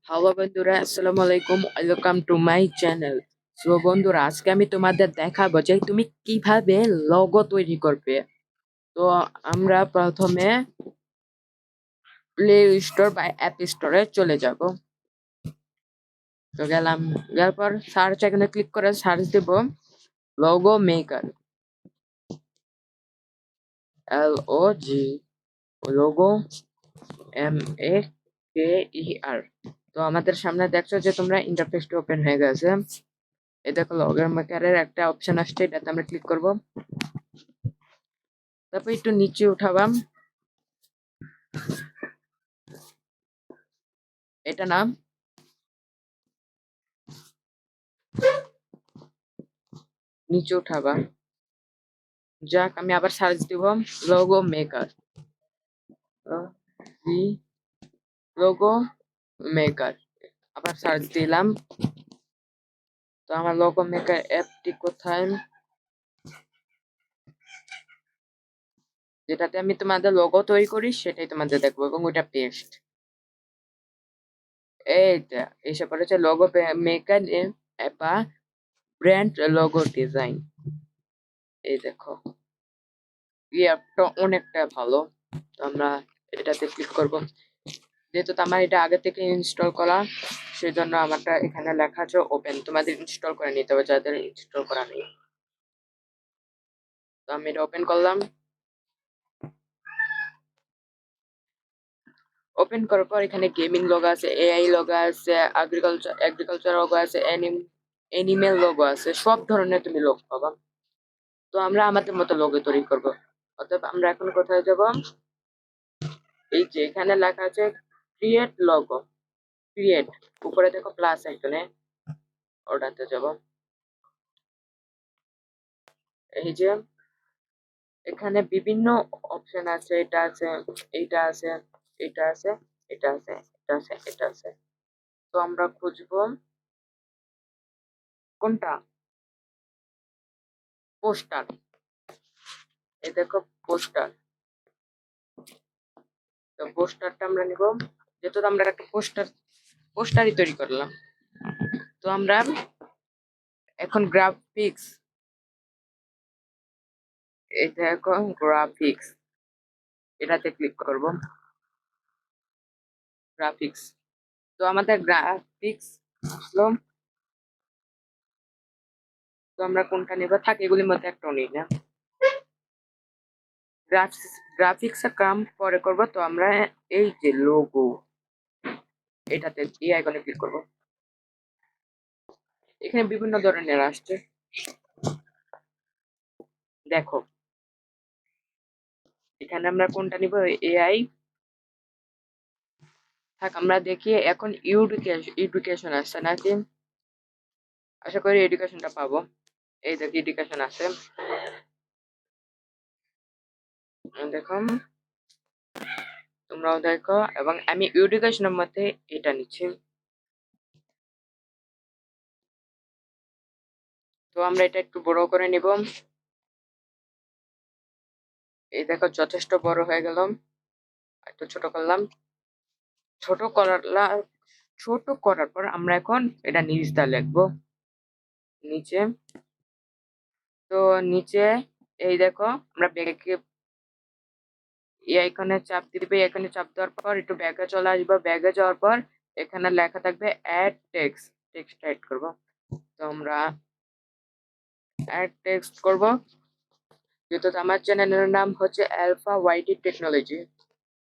Hello বন্ধুরা, আসসালামু আলাইকুম। Welcome to my channel. So বন্ধুরা, আজকে আমি তোমাদের দেখাবো যে তুমি কিভাবে লোগো তৈরি করবে। তো আমরা প্রথমে প্লে স্টোর বা অ্যাপ স্টোরে চলে যাব। তো গেলাম, যার পর সার্চ এখানে ক্লিক করে সার্চ দেব logo maker, LOG, logo MAKER। তো আমাদের সামনে দেখছো যে তোমরা ইন্টারফেসটা ওপেন হয়ে গেছে। এই দেখো লোগো মেকারের একটা অপশন আসছে, এটাতে আমরা ক্লিক করব। তারপর একটু নিচে উঠাবাম, এটা নাম নিচে উঠাবা। যাক, আমি আবার সার্চ দিব লোগো মেকার, লোগো মেকার, আবার সার্চ দিলাম। তো আমার লোগো মেকার অ্যাপটি কোথায়, যেটাতে আমি তোমাদের লোগো তৈরি করি সেটাই তোমাদের দেখবো, এবং ওইটা পেস্ট। এইটা এসে পড়েছে লোগো মেকার বা ব্র্যান্ড লোগো ডিজাইন। এই দেখো, এই অ্যাপটা অনেকটা ভালো। তো আমরা এটাতে ক্লিক করব। যেহেতু আমার এটা আগে থেকে ইনস্টল করা, সেজন্য আমারটা এখানে লেখা আছে ওপেন। তোমাদের ইনস্টল করে নিতে হবে যাদের ইনস্টল করা নেই। তো আমি এটা ওপেন করলাম। ওপেন করার পর এখানে গেমিং লোগো আছে, AI লোগো আছে, এগ্রিকালচার লোগো আছে, অ্যানিমেল লোগো আছে, সব ধরনের তুমি লোগো পাবা। তো আমরা আমাদের মতো লোগো তৈরি করব। অতএব আমরা এখন কোথায় যাব, এই যে এখানে লেখা আছে ক্রিয়েট লোগো, ক্রিয়েট, উপরে দেখো প্লাস আইকনে, ওটাতে যাব। এই যে এখানে বিভিন্ন অপশন আছে, এটা আছে, এইটা আছে, এটা আছে, এটা আছে, এটা আছে, এটা আছে। তো আমরা খুঁজবো কোনটা, পোস্টার। এই দেখো পোস্টার। তো পোস্টারটা আমরা নিব, যেহেতু আমরা একটা পোস্টারই তৈরি করলাম। তো আমরা এখন গ্রাফিক্স, এটা এখন গ্রাফিক্স, এটাতে ক্লিক করব। গ্রাফিক্স, তো আমাদের গ্রাফিক্স আসলো। তো আমরা কোনটা নিব, থাকে এগুলির মধ্যে একটা নিই না। গ্রাফিক্স এর কাম পরে করব। তো আমরা এই যে লোগো, এটাতে এই আইকনে ক্লিক করব। এখানে বিভিন্ন ধরনের আসছে, দেখো এখানে আমরা কোনটা নিব, AI থাক। আমরা দেখি এখন এডুকেশন আসছে নাকি, আশা করি এডুকেশনটা পাবো। এই দেখি এডুকেশন আছে, দেখো তোমরাও দেখো, এবং আমি এডুকেশনের মধ্যে এটা নিচ্ছি। তো আমরা এটা একটু বড় করে নিব। এই দেখো যথেষ্ট বড় হয়ে গেল, একটু ছোট করলাম। ছোট করার ছোট করার পর আমরা এখন এটা নিচটা লিখবো, নিচে। তো নিচে এই দেখো, আমরা ব্যাগে এই আইকনে চাপ দিবে, এখানে চাপ দেওয়ার পর একটু ব্যাগে চলে আসবো। ব্যাগে যাওয়ার পর এখানে লেখা থাকবে অ্যাড টেক্সট, টেক্সট অ্যাড করব। তো আমরা অ্যাড টেক্সট করব, যেহেতু আমার চ্যানেলের নাম হচ্ছে আলফা ওয়াইটি টেকনোলজি।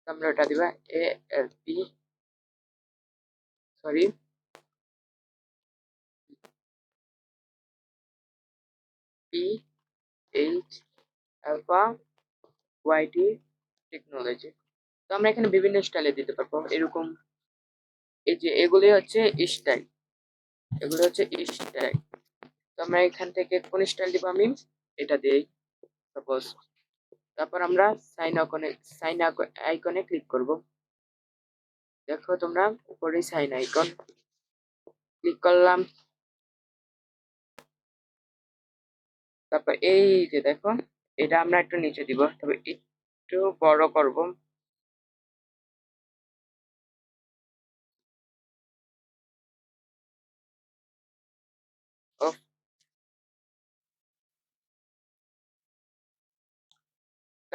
আমরা ওটা দিবা ALP, সরি, PH, আলফা ওয়াইটি টেকনোলজি। তো আমরা এখানে বিভিন্ন স্টাইলে দিতে পারবো এরকম। এই যে এগুলি হচ্ছে স্টাইল, এগুলো হচ্ছে স্টাইল। তো আমরা এখান থেকে কোন স্টাইল দিব, আমি এটা দিই সাপোজ। তারপর আমরা সাইন আইকনে ক্লিক করব। দেখো তোমরা উপরে সাইন আইকন ক্লিক করলাম। তারপর এই যে দেখো, এটা আমরা একটু নিচে দিব, তবে একটু বড় করব।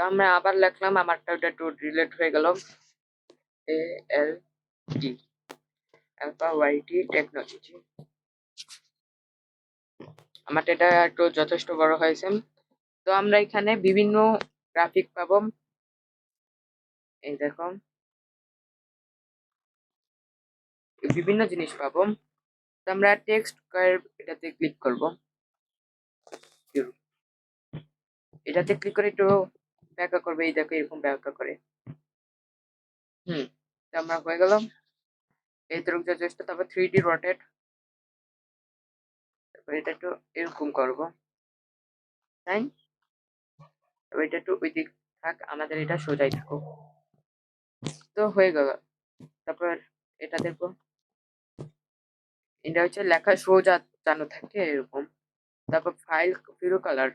আমরা আবার লিখলাম, আমারটা ওটা একটু ডিলিট হয়ে গেল। ALT আলফা ওয়াইটি টেকনোলজি। আমারটা এটা একটু যথেষ্ট বড় হয়েছে। তো আমরা এখানে বিভিন্ন গ্রাফিক পাবো। এই দেখো বিভিন্ন জিনিস পাবো। তো আমরা টেক্সট কার্ভ এটাতে ক্লিক করব। এটাতে ক্লিক করে একটু ব্যাখ্যা করবে। এই দেখো এরকম ব্যাখ্যা করে। তো আমরা হয়ে গেলাম এই তরুণ যথেষ্ট। তারপর 3D রোটেট, তারপর এটা একটু এরকম করব, তাই তবে এটা একটু ওই দিক থাক, আমাদের এটা সোজাই থাকুক। তো হয়ে গেল। তারপর এটা দেখবো, এটা হচ্ছে লেখা সোজা জানো থাকে এরকম। তারপর ফাইল ফিরো কালার,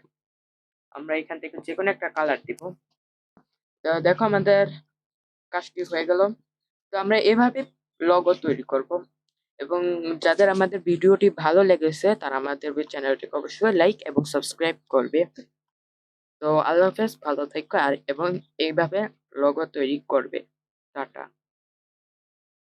আমরা এখান থেকে যে কোনো একটা কালার দিব। তো দেখো আমাদের কাজটি হয়ে গেল। তো আমরা এভাবে লগো তৈরি করব। এবং যাদের আমাদের ভিডিওটি ভালো লেগেছে তারা আমাদের চ্যানেলটিকে অবশ্যই লাইক এবং সাবস্ক্রাইব করবে। তো আল্লাহ হাফেজ, ভালো থেকো। আর এবং এইভাবে লগো তৈরি করবে। টাটা।